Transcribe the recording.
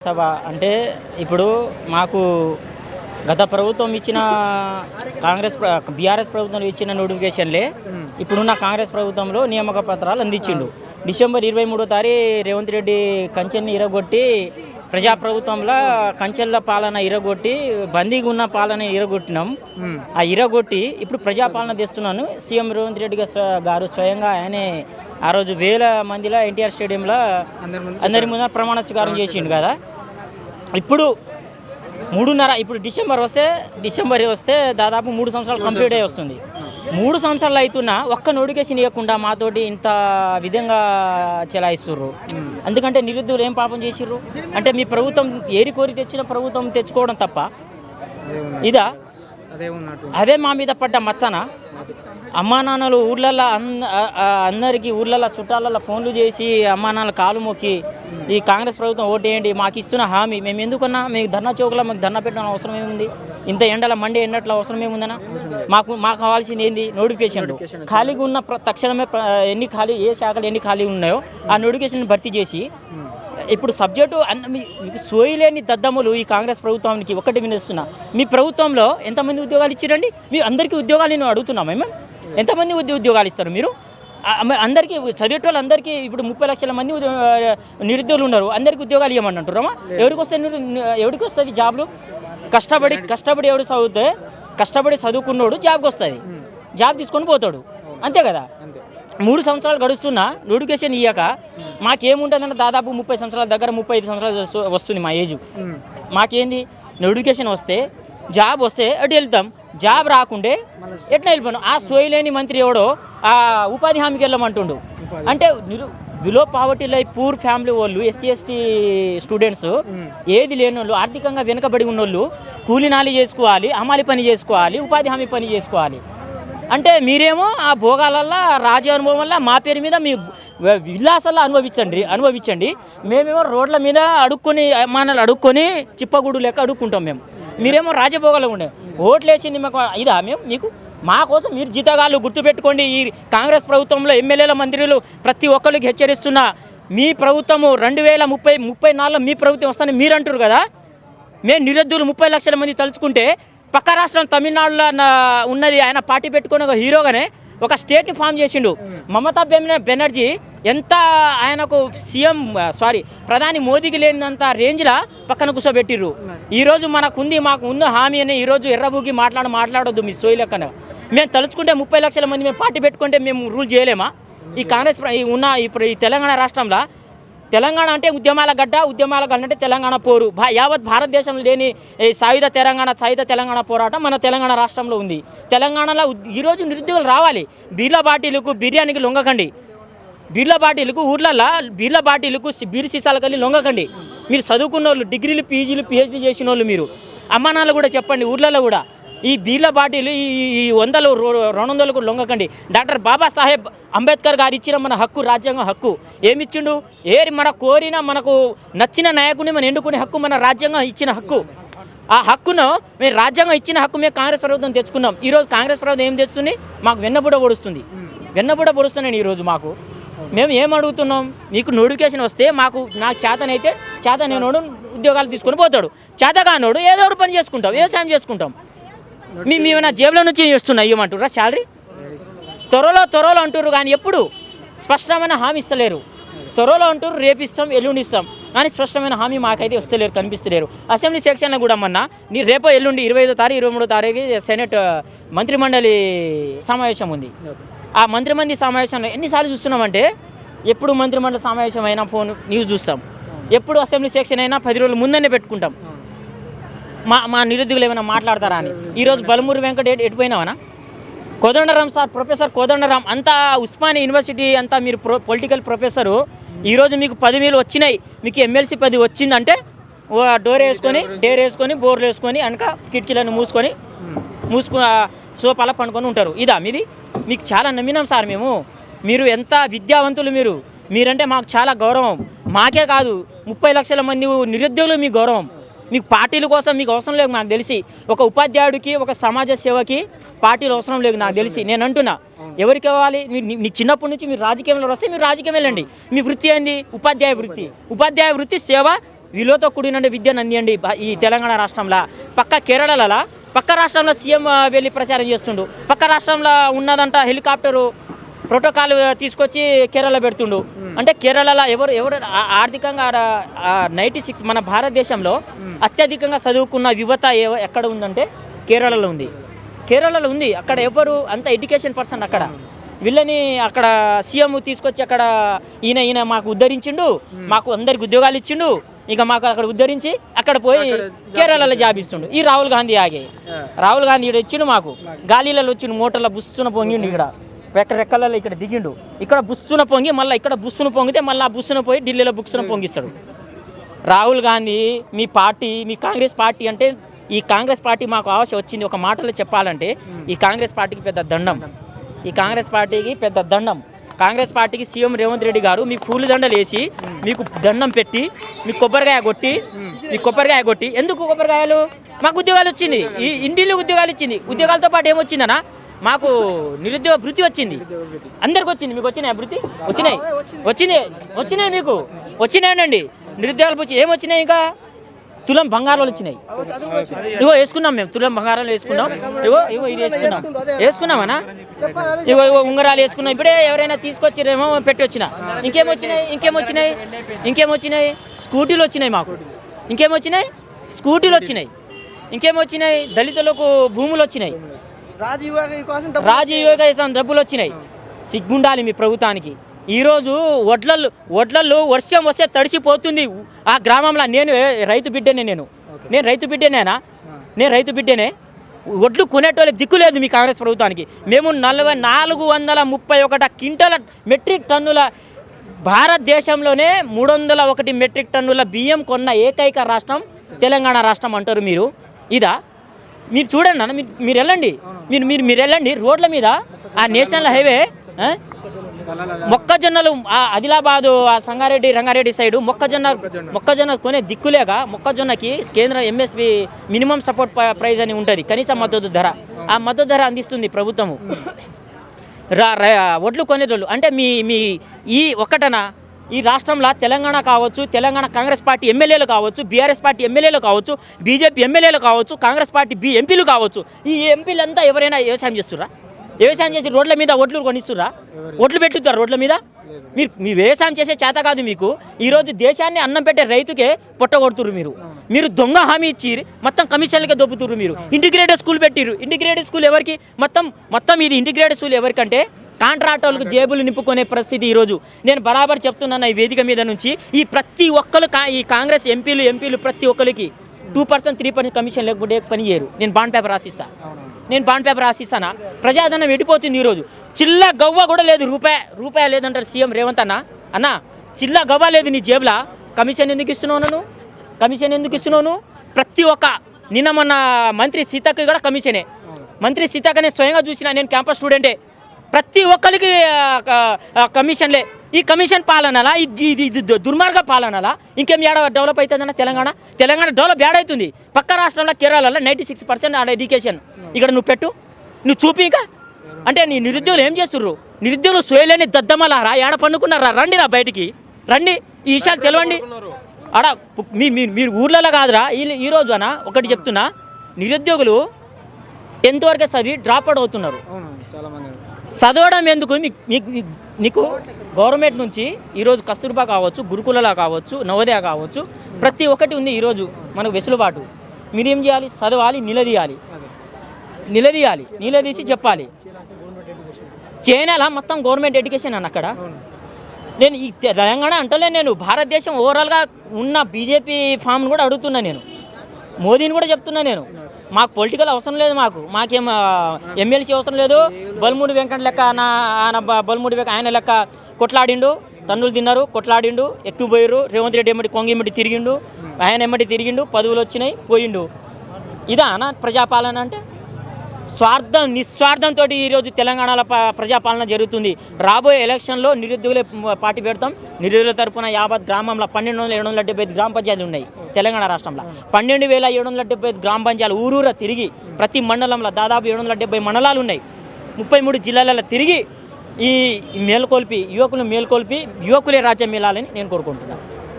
సభ అంటే ఇప్పుడు మాకు గత ప్రభుత్వం ఇచ్చిన బీఆర్ఎస్ ప్రభుత్వం ఇచ్చిన నోటిఫికేషన్లే ఇప్పుడున్న కాంగ్రెస్ ప్రభుత్వంలో నియామక పత్రాలు అందించిండు. డిసెంబర్ 23వ తారీఖు రేవంత్ రెడ్డి కంచెన్ని ఇరగొట్టి ప్రజాప్రభుత్వంలో కంచెల పాలన ఇరగొట్టి బందీగా ఉన్న పాలన ఇరగొట్టినాం. ఆ ఇరగొట్టి ఇప్పుడు ప్రజాపాలన తెస్తున్నాను. సీఎం రేవంత్ రెడ్డి గారు స్వయంగా ఆయనే ఆ రోజు వేల మందిలో ఎన్టీఆర్ స్టేడియంలో అందరి ముందు ప్రమాణ స్వీకారం చేసిండు కదా. ఇప్పుడు 3.5 ఇప్పుడు డిసెంబర్ వస్తే దాదాపు 3 సంవత్సరాలు కంప్లీట్ అయ్యి వస్తుంది. 3 సంవత్సరాలు అవుతున్నా ఒక్క నోటిఫికేషన్ ఇవ్వకుండా మాతోటి ఇంత విధంగా చెలాయిస్తుర్రు. ఎందుకంటే నిరుద్యోగులు ఏం పాపం చేసిర్రు అంటే మీ ప్రభుత్వం ఏరి కోరి తెచ్చిన ప్రభుత్వం తెచ్చుకోవడం తప్ప ఇదా? అదే మా మీద పడ్డ మచ్చన. అమ్మా నాన్నలు ఊర్లల్లో అందరికీ ఊర్లలో చుట్టాలలో ఫోన్లు చేసి అమ్మా నాన్నలు కాలు మొక్కి ఈ కాంగ్రెస్ ప్రభుత్వం ఓటేయండి మాకు ఇస్తున్న హామీ మేము ఎందుకన్నా మీకు ధర్నా చౌకలో మాకు ధర్నా పెట్టడం అవసరం ఏముంది? ఇంత ఎండల మండే ఎండట్లో అవసరం ఏముందన్నా? మాకు కావాల్సింది ఏంది? నోటిఫికేషన్లు. ఖాళీగా ఉన్న తక్షణమే ఏ శాఖలు ఎన్ని ఖాళీ ఉన్నాయో ఆ నోటిఫికేషన్ భర్తీ చేసి ఇప్పుడు సబ్జెక్టు మీకు సోయిలేని దద్దములు ఈ కాంగ్రెస్ ప్రభుత్వానికి ఒకటి వినిస్తున్నా. మీ ప్రభుత్వంలో ఎంతమంది ఉద్యోగాలు ఇచ్చారండి? మీరు అందరికీ ఉద్యోగాలు నేను అడుగుతున్నాం. మేము ఎంతమంది ఉద్యోగాలు ఇస్తారు మీరు? అందరికీ చదివేటోళ్ళు అందరికీ ఇప్పుడు 30 లక్షల మంది నిరుద్యోగులు ఉన్నారు. అందరికీ ఉద్యోగాలు ఇవ్వమంటున్నారమ్మా. ఎవరికి వస్తుంది జాబ్లు? కష్టపడి ఎవడు చదివితే కష్టపడి చదువుకున్నోడు జాబ్కి వస్తుంది, జాబ్ తీసుకొని పోతాడు, అంతే కదా. 3 సంవత్సరాలు గడుస్తున్నా నోటిఫికేషన్ ఇయ్యాక మాకేముంటుందంటే దాదాపు 30 సంవత్సరాల దగ్గర 35 సంవత్సరాలు వస్తుంది మా ఏజ్. మాకేంది? నోటిఫికేషన్ వస్తే జాబ్ వస్తే అటు వెళ్తాం, జాబ్ రాకుండే ఎట్లా వెళ్ళిపోయాను? ఆ సోయలేని మంత్రి ఎవడో ఆ ఉపాధి హామీకి వెళ్ళమంటుండు. అంటే below poverty life poor family వాళ్ళు SC/ST స్టూడెంట్స్ ఏది లేని వాళ్ళు ఆర్థికంగా వెనుకబడి ఉన్నోళ్ళు కూలినాలి చేసుకోవాలి, హమాలి పని చేసుకోవాలి, ఉపాధి హామీ పని చేసుకోవాలి. అంటే మీరేమో ఆ భోగాలల్లో రాజ్య అనుభవం వల్ల మా పేరు మీద మీ విలాసాల్లో అనుభవించండి. మేమేమో రోడ్ల మీద అమ్మానాలు అడుక్కొని చిప్పగూడు లెక్క అడుక్కుంటాం. మీరేమో రాజభోగాలు ఉండే ఓట్లు వేసింది మాకు ఇదా? మీకు మా కోసం మీరు జీతగాళ్ళు గుర్తుపెట్టుకోండి. ఈ కాంగ్రెస్ ప్రభుత్వంలో ఎమ్మెల్యేల మంత్రులు ప్రతి ఒక్కరికి హెచ్చరిస్తున్నా, మీ ప్రభుత్వము 2034 మీ ప్రభుత్వం వస్తానని మీరు అంటారు కదా. మేము నిరుద్యోగులు 30 లక్షల మంది తలుచుకుంటే పక్క రాష్ట్రం తమిళనాడులో ఉన్నది ఆయన పార్టీ పెట్టుకుని ఒక హీరోగానే ఒక స్టేట్ని ఫామ్ చేసిండు. మమతా బెనర్జీ ఎంత ఆయనకు ప్రధాని మోదీకి లేనంత రేంజ్లో పక్కన కూర్చోబెట్టిర్రు. ఈరోజు మాకు ఉన్న హామీ అని ఈరోజు ఎర్రబూకి మాట్లాడొద్దు మీ సోయి లెక్కన. మేము తలుచుకుంటే 30 లక్షల మంది మేము పార్టీ పెట్టుకుంటే మేము రూల్ చేయలేమా? ఈ కాంగ్రెస్ ఇప్పుడు ఈ తెలంగాణ రాష్ట్రంలో తెలంగాణ అంటే ఉద్యమాల గడ్డ అంటే తెలంగాణ పోరు. యావత్ భారతదేశంలో లేని సాయుధ తెలంగాణ పోరాటం మన తెలంగాణ రాష్ట్రంలో ఉంది. తెలంగాణలో ఈరోజు నిరుద్యోగులు రావాలి. బీర్ల బాటిలకు బిర్యానీకి లొంగకండి. బీర్ల బాటిలకు ఊర్లల్లో బీర్ల బాటిలకు బీర్ సీసాలకు వెళ్ళి లొంగకండి. మీరు చదువుకున్న వాళ్ళు డిగ్రీలు PGలు PhD చేసిన వాళ్ళు మీరు అమ్మానాలు కూడా చెప్పండి. ఊర్లలో కూడా ఈ బీర్ల బాటిలు ఈ 100-200లకు లొంగకండి. డాక్టర్ బాబాసాహెబ్ అంబేద్కర్ గారు ఇచ్చిన మన హక్కు, రాజ్యాంగ హక్కు ఏమిచ్చిండు? మనకు నచ్చిన నాయకుని మనం ఎన్నుకునే హక్కు మన రాజ్యాంగం ఇచ్చిన హక్కు. ఆ హక్కును మేము రాజ్యాంగం ఇచ్చిన హక్కు మేము కాంగ్రెస్ ప్రభుత్వం తెచ్చుకున్నాం. ఈరోజు కాంగ్రెస్ ప్రభుత్వం ఏం తెస్తుంది? మాకు వెన్నబుడ పొడుస్తున్నాను ఈరోజు. మేము ఏం అడుగుతున్నాం? మీకు నోటిఫికేషన్ వస్తే నాకు చేతనైనోడు ఉద్యోగాలు తీసుకొని పోతాడు, చేతగానోడు ఏదో ఒక పని చేసుకుంటాం, వ్యవసాయం చేసుకుంటాం. మేము నా జేబులో నుంచి ఇస్తున్నా ఇవ్వమంటారా శాలరీ? త్వరలో అంటారు కానీ ఎప్పుడు స్పష్టమైన హామీ ఇస్తలేరు. త్వరలో అంటారు రేపు ఇస్తాం, ఎల్లుండి ఇస్తాం, కానీ స్పష్టమైన హామీ మాకైతే వస్తలేరు, కనిపిస్తలేరు. అసెంబ్లీ సెక్షన్లో కూడా రేపో ఎల్లుండి 25వ తారీఖు 23వ తారీఖు సెనెట్ మంత్రిమండలి సమావేశం ఉంది. ఆ మంత్రిమండలి సమావేశంలో ఎన్నిసార్లు చూస్తున్నామంటే ఎప్పుడు మంత్రిమండలి సమావేశం అయినా న్యూస్ చూస్తాం, ఎప్పుడు అసెంబ్లీ సెక్షన్ అయినా 10 రోజుల ముందనే పెట్టుకుంటాం. మా నిరుద్యోగులు ఏమైనా మాట్లాడతారా అని. ఈరోజు బలమూరి వెంకట ఎటుపోయినావనా? కోదండరామ్ సార్, ప్రొఫెసర్ కోదండరామ్ అంతా ఉస్మానియా యూనివర్సిటీ అంతా మీరు పొలిటికల్ ప్రొఫెసరు. ఈరోజు మీకు 10,000 వచ్చినాయి, మీకు MLC 10 వచ్చిందంటే డేర్ వేసుకొని బోర్లు వేసుకొని వెనక కిటికీలను మూసుకొని సోపాల పండుకొని ఉంటారు. ఇదా మీది? మీకు చాలా నమ్మినాం సార్ మేము. మీరు ఎంత విద్యావంతులు మీరంటే మాకు చాలా గౌరవం. మాకే కాదు 30 లక్షల మంది నిరుద్యోగులు మీ గౌరవం. మీకు పార్టీల కోసం మీకు అవసరం లేదు నాకు తెలిసి. ఒక ఉపాధ్యాయుడికి, ఒక సమాజ సేవకి పార్టీలు అవసరం లేదు నాకు తెలిసి. నేను అంటున్నా, ఎవరికి ఇవ్వాలి? నీ చిన్నప్పటి నుంచి మీరు రాజకీయంలో వస్తే మీరు రాజకీయం వెళ్ళండి. మీ వృత్తి ఏంది? ఉపాధ్యాయ వృత్తి. ఉపాధ్యాయ వృత్తి సేవ విలువతో కూడిన విద్యను అందియండి ఈ తెలంగాణ రాష్ట్రంలో. పక్క కేరళలో పక్క రాష్ట్రంలో సీఎం వెళ్ళి ప్రచారం చేస్తుండు. పక్క రాష్ట్రంలో ఉన్నదంట హెలికాప్టరు ప్రోటోకాల్ తీసుకొచ్చి కేరళ పెడుతుండు. అంటే కేరళలో ఎవరు ఆర్థికంగా 96 మన భారతదేశంలో అత్యధికంగా చదువుకున్న యువత ఎక్కడ ఉందంటే కేరళలో ఉంది. అక్కడ ఎవరు అంత ఎడ్యుకేషన్ పర్సన్ అక్కడ. వీళ్ళని అక్కడ సీఎం తీసుకొచ్చి అక్కడ ఈయన మాకు ఉద్ధరించిండు, మాకు అందరికి ఉద్యోగాలు ఇచ్చిండు, ఇక మాకు అక్కడ ఉద్ధరించి అక్కడ పోయి కేరళలో జాబ్ ఇస్తుండు. ఈ రాహుల్ గాంధీ ఇక్కడ ఇచ్చిండు, మాకు గాలిలలో వచ్చిండు, మోటార్లో బుస్సున పొంగిండు, ఇక్కడ రెక్కలలో ఇక్కడ దిగిండు, ఇక్కడ బుస్సున పొంగి మళ్ళీ ఇక్కడ బుస్సున పొంగితే మళ్ళీ ఆ బుస్సున పోయి ఢిల్లీలో బుస్సున పొంగిస్తాడు. రాహుల్ గాంధీ మీ కాంగ్రెస్ పార్టీ అంటే ఈ కాంగ్రెస్ పార్టీ మాకు అవసరం వచ్చింది. ఒక మాటలో చెప్పాలంటే ఈ కాంగ్రెస్ పార్టీకి పెద్ద దండం. కాంగ్రెస్ పార్టీకి సీఎం రేవంత్ రెడ్డి గారు మీకు పూలు దండలు వేసి మీకు దండం పెట్టి మీకు కొబ్బరికాయ కొట్టి ఎందుకు కొబ్బరికాయలు? మాకు ఉద్యోగాలు వచ్చింది, ఈ ఇండిలో ఉద్యోగాలు ఇచ్చింది. ఉద్యోగాలతో పాటు ఏమొచ్చిందనా? మాకు నిరుద్యోగ భృతి వచ్చింది, అందరికి వచ్చింది. మీకు వచ్చినాయి భృతి? వచ్చినాయి మీకు వచ్చినాయండి. నిరుద్యోగాల భృతి ఏమొచ్చినాయి? ఇంకా తులం బంగారాలు వచ్చినాయి. ఇగో వేసుకున్నాం మేము, తులం బంగారాలు వేసుకున్నాం. ఇగో ఇది వేసుకున్నామనా? ఇగో ఉంగరాలు వేసుకున్నాం. ఇప్పుడే ఎవరైనా తీసుకొచ్చిరేమో పెట్టి వచ్చిన. ఇంకేమొచ్చినాయి? స్కూటీలు వచ్చినాయి మాకు. ఇంకేమొచ్చినాయి? దళితులకు భూములు వచ్చినాయి, రాజీవ్ కోసం డబ్బులు వచ్చినాయి. సిగ్గుండాలి మీ ప్రభుత్వానికి. ఈరోజు వడ్లల్లో వర్షం వస్తే తడిసిపోతుంది ఆ గ్రామంలో. నేను రైతు బిడ్డనేనా? నేను రైతు బిడ్డనే. వడ్లు కొనేటోళ్ళకి దిక్కు లేదు మీ కాంగ్రెస్ ప్రభుత్వానికి. మేము 431 క్వింటాల మెట్రిక్ టన్నుల, భారతదేశంలోనే 301 మెట్రిక్ టన్నుల బియ్యం కొన్న ఏకైక రాష్ట్రం తెలంగాణ రాష్ట్రం అంటారు మీరు. ఇదా? మీరు చూడండి అన్న, మీరు వెళ్ళండి, మీరు వెళ్ళండి రోడ్ల మీద. ఆ నేషనల్ హైవే మొక్కజొన్నలు ఆదిలాబాదు సంగారెడ్డి రంగారెడ్డి సైడు మొక్కజొన్న కొనే దిక్కులేక మొక్కజొన్నకి కేంద్ర ఎంఎస్పి మినిమం సపోర్ట్ ప్రైజ్ అని ఉంటుంది, కనీస మద్దతు ధర. ఆ మద్దతు ధర అందిస్తుంది ప్రభుత్వము. వడ్లు కొనేటోళ్ళు అంటే మీ ఈ రాష్ట్రంలో తెలంగాణ కావచ్చు, తెలంగాణ కాంగ్రెస్ పార్టీ ఎమ్మెల్యేలు కావచ్చు, బీఆర్ఎస్ పార్టీ ఎమ్మెల్యేలు కావచ్చు, బీజేపీ ఎమ్మెల్యేలు కావచ్చు, కాంగ్రెస్ పార్టీ ఎంపీలు కావచ్చు, ఈ ఎంపీలంతా ఎవరైనా వ్యవసాయం చేస్తుర్రా? వ్యవసాయం చేసి రోడ్ల మీద వడ్లు కొనిస్తుర్రా? వడ్లు పెట్టుతారు రోడ్ల మీద? మీరు వ్యవసాయం చేసే చేత కాదు మీకు. ఈరోజు దేశాన్ని అన్నం పెట్టే రైతుకే పొట్టగొడుతుర్రు మీరు దొంగ హామీ ఇచ్చి మొత్తం కమిషన్లకే దొబ్బుతుర్రు. మీరు ఇంటిగ్రేటెడ్ స్కూల్ పెట్టిర్రు. ఇంటిగ్రేటెడ్ స్కూల్ ఎవరికి? మొత్తం ఇది ఇంటిగ్రేటెడ్ స్కూల్ ఎవరికంటే కాంట్రాక్టర్లకు జేబులు నింపుకునే పరిస్థితి. ఈరోజు నేను బరాబర్ చెప్తున్నాను ఈ వేదిక మీద నుంచి, ఈ ప్రతి ఒక్కరు ఈ కాంగ్రెస్ ఎంపీలు ప్రతి ఒక్కరికి 2%, 3% కమిషన్ లేకపోతే పని చేయరు. నేను బాండ్ పేపర్ రాసిస్తానా? ప్రజాధనం ఎడిపోతుంది. ఈరోజు చిల్ల గవ్వ కూడా లేదు, రూపాయి లేదంటారు సీఎం రేవంత్ అన్న చిల్ల గవ్వ లేదు నీ జేబులా. కమిషన్ ఎందుకు ఇస్తున్నావు? ప్రతి ఒక్క నిన్న మొన్న మంత్రి సీతక్క కూడా కమిషనే. మంత్రి సీతక్కనే స్వయంగా చూసిన, నేను క్యాంపస్ స్టూడెంటే. ప్రతి ఒక్కరికి కమిషన్లే. ఈ కమిషన్ పాలనలా, ఇది దుర్మార్గ పాలనలా ఇంకేం డెవలప్ అవుతుందన్న తెలంగాణ డెవలప్ అవుతుంది. పక్క రాష్ట్రంలో కేరళలో 96% ఆడ ఎడ్యుకేషన్. ఇక్కడ నువ్వు పెట్టు, నువ్వు చూపి. ఇంకా అంటే నీ నిరుద్యోగులు ఏం చేస్తుర్రు? నిరుద్యోగులు సోయలేని దద్దమ్మలారా, ఏడ పన్నుకున్నారా? రండి బయటికి రండి, ఈ విషయాలు తెలియండి. ఆడ మీరు ఊర్లలో కాదురా. ఈరోజు అన్న ఒకటి చెప్తున్నా, నిరుద్యోగులు 10th వరకే చదివి డ్రాప్ అవుట్ అవుతున్నారు. చదవడం ఎందుకు? నీకు గవర్నమెంట్ నుంచి ఈరోజు కస్తూర్బా కావచ్చు, గురుకులలో కావచ్చు, నవోదయ కావచ్చు, ప్రతి ఒక్కటి ఉంది ఈరోజు మనకు వెసులుబాటు. మీరేం చేయాలి? చదవాలి, నిలదీసి చెప్పాలి. చైనాలో మొత్తం గవర్నమెంట్ ఎడ్యుకేషన్ అన్న. అక్కడ నేను ఈ తెలంగాణ అంటలే, నేను భారతదేశం ఓవరాల్గా ఉన్న బీజేపీ ఫామ్ను కూడా అడుగుతున్నా. నేను మోదీని కూడా చెప్తున్నా, నేను మాకు పొలిటికల్ అవసరం లేదు, మాకేం ఎమ్మెల్సీ అవసరం లేదు. బల్మూడి వెంకట లెక్క ఆయన లెక్క కొట్లాడిండు, తన్నులు తిన్నారు, కొట్లాడిండు, ఎక్కువపోయారు. రేవంత్ రెడ్డి ఎమ్మటి కొంగి తిరిగిండు, ఆయన ఎమ్మటి తిరిగిండు, పదవులు వచ్చినాయి, పోయిండు. ఇదా అన్న ప్రజాపాలన అంటే? నిస్వార్థంతో ఈరోజు తెలంగాణలో ప్రజాపాలన జరుగుతుంది. రాబోయే ఎలక్షన్లో నిరుద్యోగులే పార్టీ పెడతాం. నిరుద్యోగుల తరపున యావత్ గ్రామంలో 12,775 గ్రామ పంచాయతీలు ఉన్నాయి తెలంగాణ రాష్ట్రంలో. 12,775 గ్రామ పంచాయతీలు ఊరూరా తిరిగి, ప్రతి మండలంలో దాదాపు 770 మండలాలు ఉన్నాయి. 33 జిల్లాలలో తిరిగి ఈ యువకులే రాజ్యం మేలాలని నేను కోరుకుంటున్నాను.